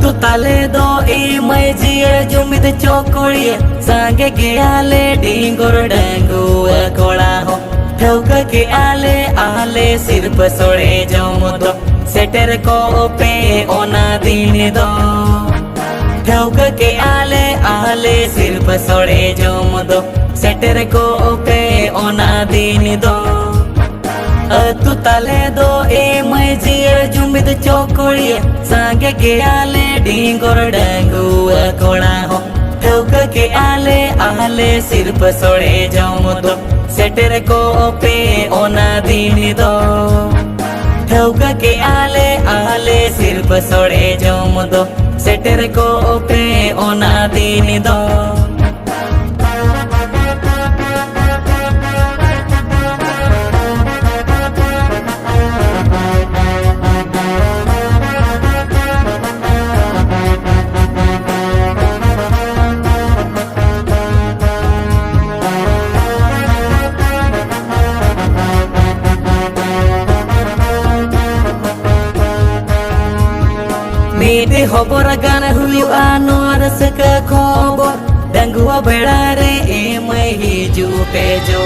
तू ताले दो ई मैं जियर जुमिद चोकुड़िए सांगे के आले डिंगोर डेंगू कोड़ा हो ठौक के आले आले सिर पर सोड़े जम दो सेटर को पे ओना दिन दो ठौक के आले आले सिर पर सोड़े जम दो सेटर को पे ओना दिन दो तू ताले दो ए मैं जियर जुमिद चोकुड़िए सांगे के आले डिंगोर डेंगू कोड़ा हो ठौक के आले आले सिर पर सोड़े जाऊं दो सेटर को पे ओना दिन दो ठौक के आले आले सिर पर सोड़े जाऊं दो सेटर को पे ओना दिन दो मीटे खबर गान हुआ नोर सका खबर डंगुआ बेड़ा रे ए मैं हिजू पे जो